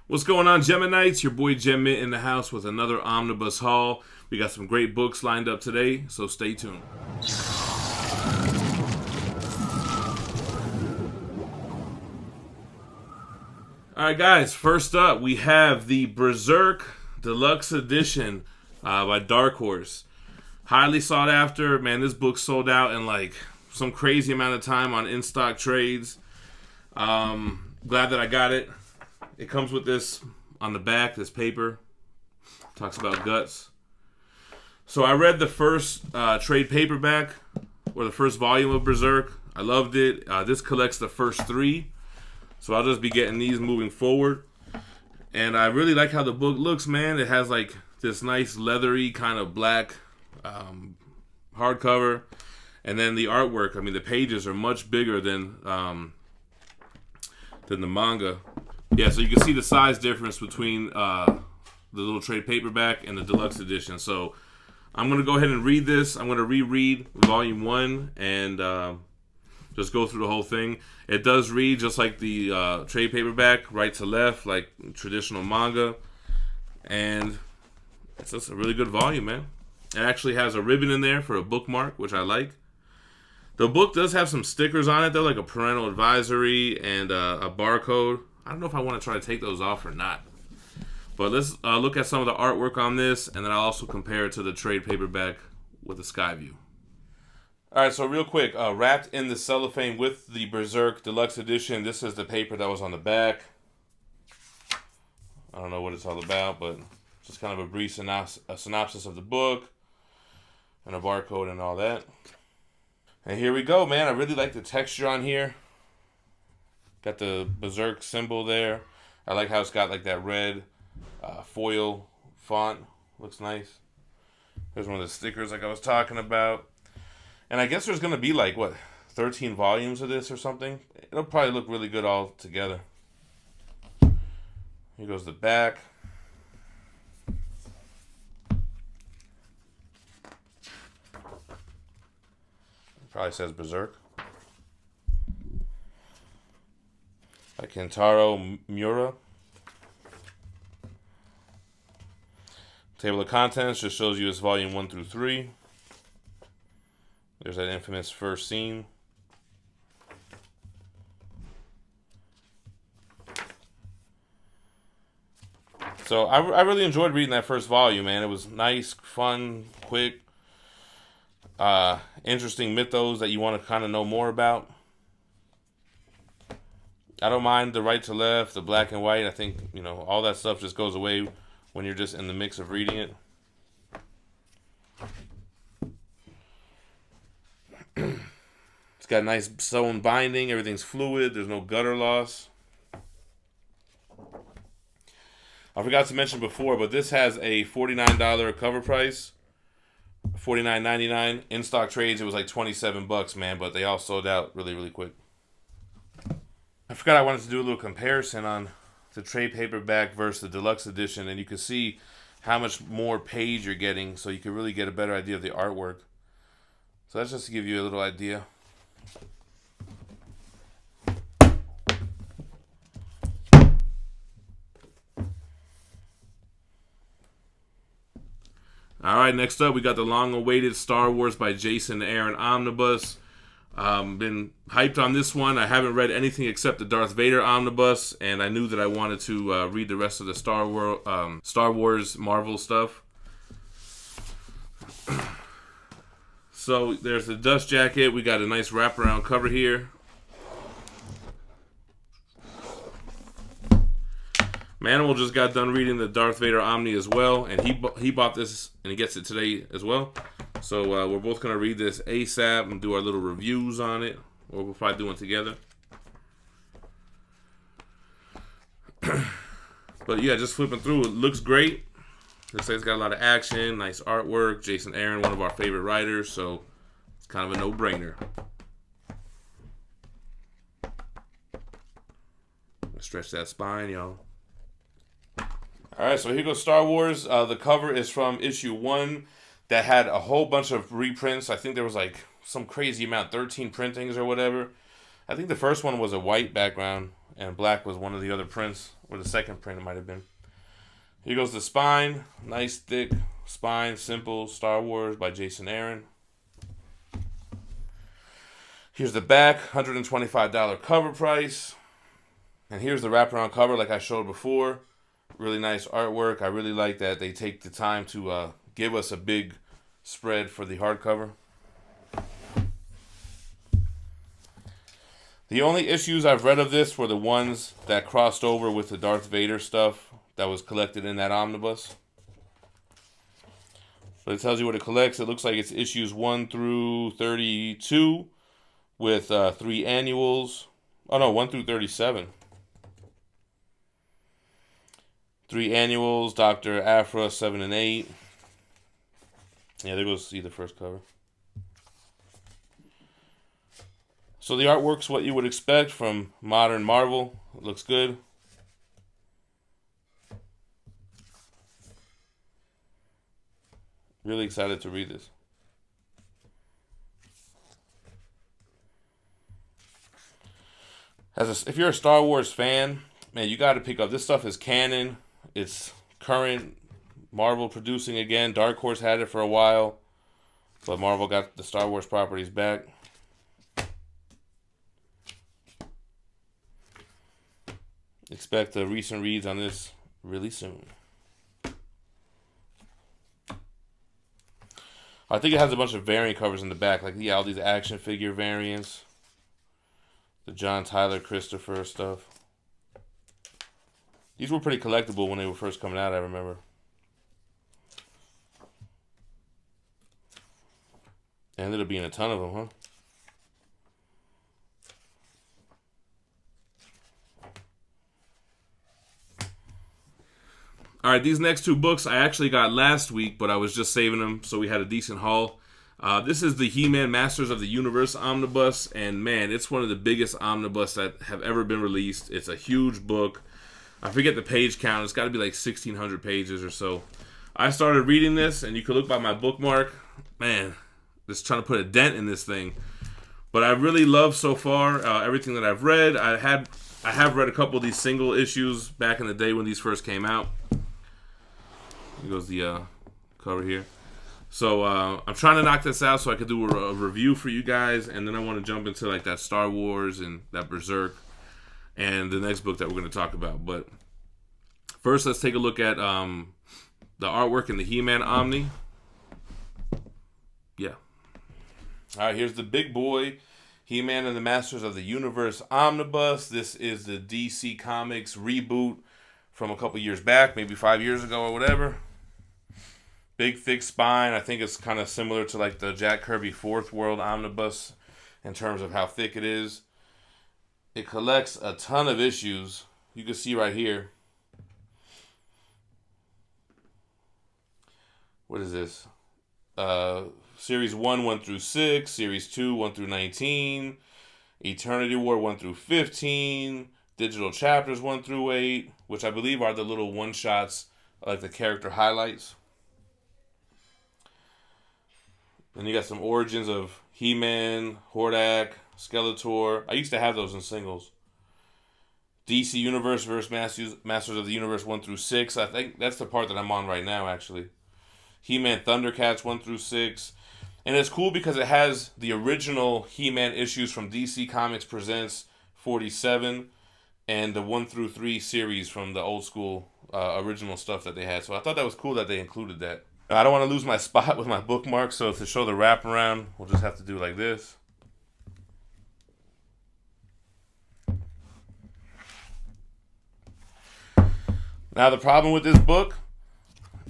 What's going on, Geminites? Your boy Gem Mint in the house with another Omnibus haul. We got some great books lined up today, so stay tuned. Alright guys, first up we have the Berserk Deluxe Edition by Dark Horse. Highly sought after. Man, this book sold out in like some crazy amount of time on in-stock trades. Glad that I got it. It comes with this on the back, this paper. Talks about guts. So I read the first trade paperback, or the first volume of Berserk. I loved it. This collects the first three. So I'll just be getting these moving forward. And I really like how the book looks, man. It has like this nice leathery kind of black hardcover. And then the artwork, I mean, the pages are much bigger than the manga. Yeah, so you can see the size difference between the little trade paperback and the deluxe edition. So I'm going to go ahead and read this. I'm going to reread volume 1 and just go through the whole thing. It does read just like the trade paperback, right to left, like traditional manga. And it's just a really good volume, man. It actually has a ribbon in there for a bookmark, which I like. The book does have some stickers on it, though, like a parental advisory and a barcode. I don't know if I want to try to take those off or not. But let's look at some of the artwork on this, and then I'll also compare it to the trade paperback with the sky view. Alright, so real quick, wrapped in the cellophane with the Berserk Deluxe Edition, this is the paper that was on the back. I don't know what it's all about, but just kind of a brief synopsis of the book, and a barcode and all that. And here we go, man. I really like the texture on here. Got the Berserk symbol there. I like how it's got like that red foil font. Looks nice. There's one of the stickers like I was talking about. And I guess there's going to be like, what, 13 volumes of this or something? It'll probably look really good all together. Here goes the back. Probably says Berserk. By Kentaro Miura. Table of contents just shows you it's volume 1 through 3. There's that infamous first scene. So I really enjoyed reading that first volume, man. It was nice, fun, quick, interesting mythos that you want to kind of know more about. I don't mind the right to left, the black and white. I think, you know, all that stuff just goes away when you're just in the mix of reading it. It's got a nice sewn binding. Everything's fluid. There's no gutter loss. I forgot to mention before, but this has a $49 cover price. $49.99. In stock trades, it was like $27, man, but they all sold out really, really quick. I forgot I wanted to do a little comparison on the trade paperback versus the deluxe edition, and you can see how much more page you're getting, so you can really get a better idea of the artwork. So that's just to give you a little idea. Alright, next up we got the long-awaited Star Wars by Jason Aaron Omnibus. Been hyped on this one. I haven't read anything except the Darth Vader Omnibus, and I knew that I wanted to read the rest of the Star Wars Marvel stuff. So there's the dust jacket. We got a nice wraparound cover here. Manimal just got done reading the Darth Vader Omni as well, and he bought this, and he gets it today as well. So we're both going to read this ASAP and do our little reviews on it, or we'll probably do it together. But yeah, just flipping through, it looks great. Looks like it's got a lot of action, nice artwork. Jason Aaron, one of our favorite writers, so it's kind of a no-brainer. Stretch that spine, y'all. Alright, so here goes Star Wars. The cover is from issue 1 that had a whole bunch of reprints. I think there was like some crazy amount, 13 printings or whatever. I think the first one was a white background, and black was one of the other prints or the second print it might have been. Here goes the spine. Nice thick spine, simple. Star Wars by Jason Aaron. Here's the back, $125 cover price. And here's the wraparound cover like I showed before. Really nice artwork. I really like that they take the time to give us a big spread for the hardcover. The only issues I've read of this were the ones that crossed over with the Darth Vader stuff that was collected in that omnibus. But it tells you what it collects. It looks like it's issues 1 through 32 with 3 annuals. Oh no, 1 through 37. 3 annuals, Dr. Aphra, 7 and 8. Yeah, there goes see the first cover. So the artwork's what you would expect from modern Marvel. It looks good. Really excited to read this. If you're a Star Wars fan, man, you got to pick up. This stuff is canon. It's current. Marvel producing again. Dark Horse had it for a while, but Marvel got the Star Wars properties back. Expect the recent reads on this really soon. I think it has a bunch of variant covers in the back, like all these action figure variants, the John Tyler Christopher stuff. These were pretty collectible when they were first coming out, I remember. Ended up being a ton of them, huh? All right, these next 2 books I actually got last week, but I was just saving them so we had a decent haul. This is the He-Man Masters of the Universe Omnibus, and man, it's one of the biggest omnibus that have ever been released. It's a huge book. I forget the page count. It's got to be like 1,600 pages or so. I started reading this, and you can look by my bookmark. Man, just trying to put a dent in this thing. But I really love so far everything that I've read. I have read a couple of these single issues back in the day when these first came out. Here goes the cover here. So I'm trying to knock this out so I could do a review for you guys, and then I want to jump into like that Star Wars and that Berserk and the next book that we're going to talk about. But first, let's take a look at the artwork in the He-Man Omni. Yeah. All right, here's the big boy, He-Man and the Masters of the Universe Omnibus. This is the DC Comics reboot from a couple years back, maybe 5 years ago or whatever. Big, thick spine. I think it's kind of similar to like the Jack Kirby Fourth World Omnibus in terms of how thick it is. It collects a ton of issues. You can see right here. What is this? Series 1, 1 through 6. Series 2, 1 through 19. Eternity War, 1 through 15. Digital Chapters, 1 through 8. Which I believe are the little one-shots, like the character highlights. Then you got some origins of He-Man, Hordak, Skeletor. I used to have those in singles. DC Universe versus Masters of the Universe 1 through 6. I think that's the part that I'm on right now, actually. He-Man Thundercats 1 through 6. And it's cool because it has the original He-Man issues from DC Comics Presents 47 and the 1 through 3 series from the old school original stuff that they had. So I thought that was cool that they included that. I don't want to lose my spot with my bookmark, so to show the wraparound, we'll just have to do like this. Now the problem with this book,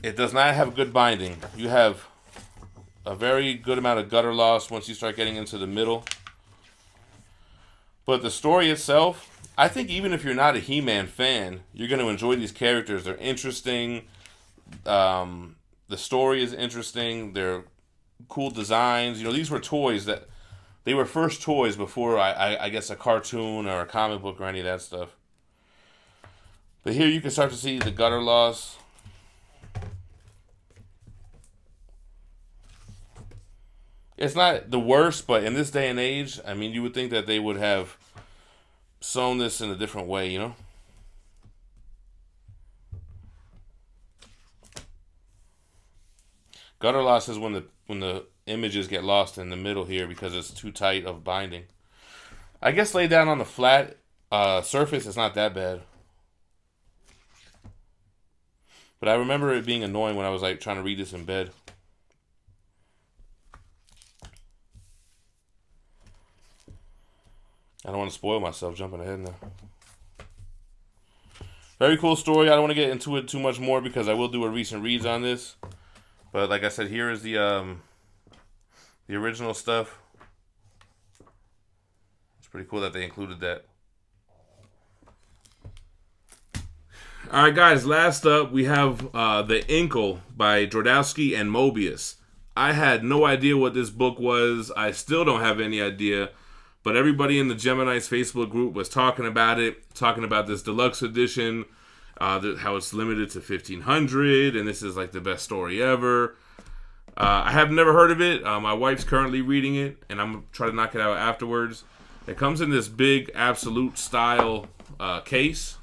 it does not have good binding. You have a very good amount of gutter loss once you start getting into the middle. But the story itself, I think even if you're not a He-Man fan, you're going to enjoy these characters. They're interesting. The story is interesting. They're cool designs. You know, these were toys that, they were first toys before, I guess, a cartoon or a comic book or any of that stuff. But here you can start to see the gutter loss. It's not the worst, but in this day and age, I mean, you would think that they would have sewn this in a different way, you know? Gutter loss is when the images get lost in the middle here because it's too tight of binding. I guess laid down on the flat surface, it's not that bad. But I remember it being annoying when I was like trying to read this in bed. I don't want to spoil myself jumping ahead now. Very cool story. I don't want to get into it too much more because I will do a recent reads on this. But like I said, here is the original stuff. It's pretty cool that they included that. Alright guys, last up we have the Incal by Jodorowsky and Mobius. I had no idea what this book was. I still don't have any idea. But everybody in the Gemini's Facebook group was talking about it, talking about this deluxe edition, how it's limited to 1,500, and this is like the best story ever. I have never heard of it. My wife's currently reading it, and I'm going to try to knock it out afterwards. It comes in this big Absolute style case.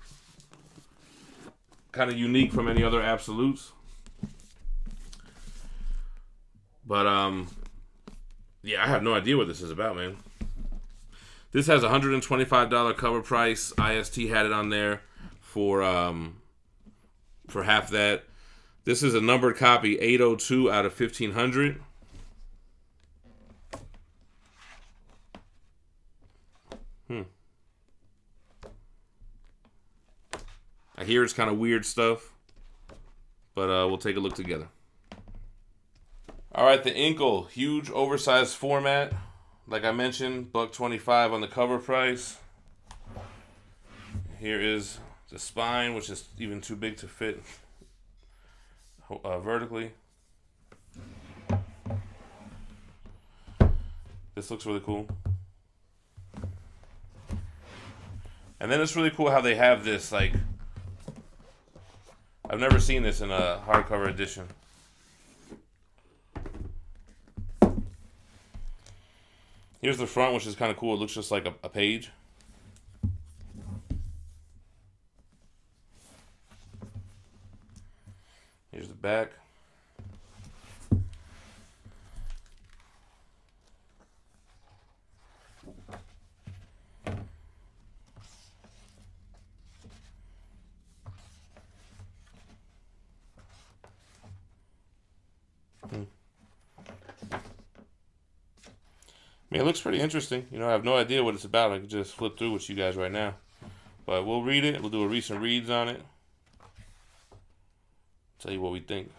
Kind of unique from any other Absolutes. But, yeah, I have no idea what this is about, man. This has a $125 cover price. IST had it on there for half that. This is a numbered copy, 802 out of 1,500. I hear it's kind of weird stuff, but we'll take a look together. All right, the Incal, huge oversized format. Like I mentioned, $125 on the cover price. Here is the spine, which is even too big to fit vertically. This looks really cool. And then it's really cool how they have this, like, I've never seen this in a hardcover edition. Here's the front, which is kind of cool. It looks just like a page. Here's the back. I mean, it looks pretty interesting. You know, I have no idea what it's about. I could just flip through with you guys right now. But we'll read it. We'll do a recent reads on it. Tell you what we think.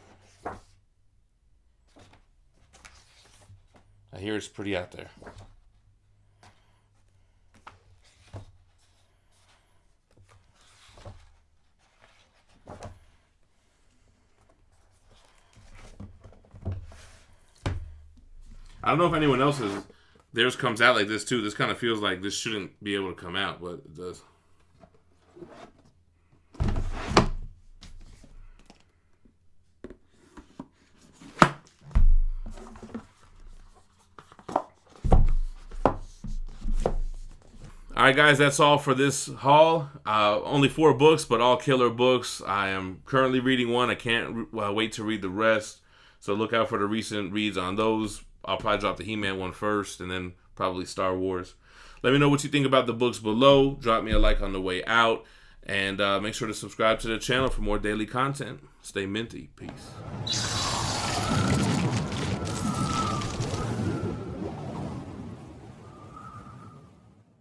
I hear it's pretty out there. I don't know if anyone else's theirs comes out like this too. This kind of feels like this shouldn't be able to come out, but it does. Alright guys, that's all for this haul. Only 4 books, but all killer books. I am currently reading one. I can't wait to read the rest. So look out for the recent reads on those. I'll probably drop the He-Man one first, and then probably Star Wars. Let me know what you think about the books below. Drop me a like on the way out. And make sure to subscribe to the channel for more daily content. Stay minty. Peace.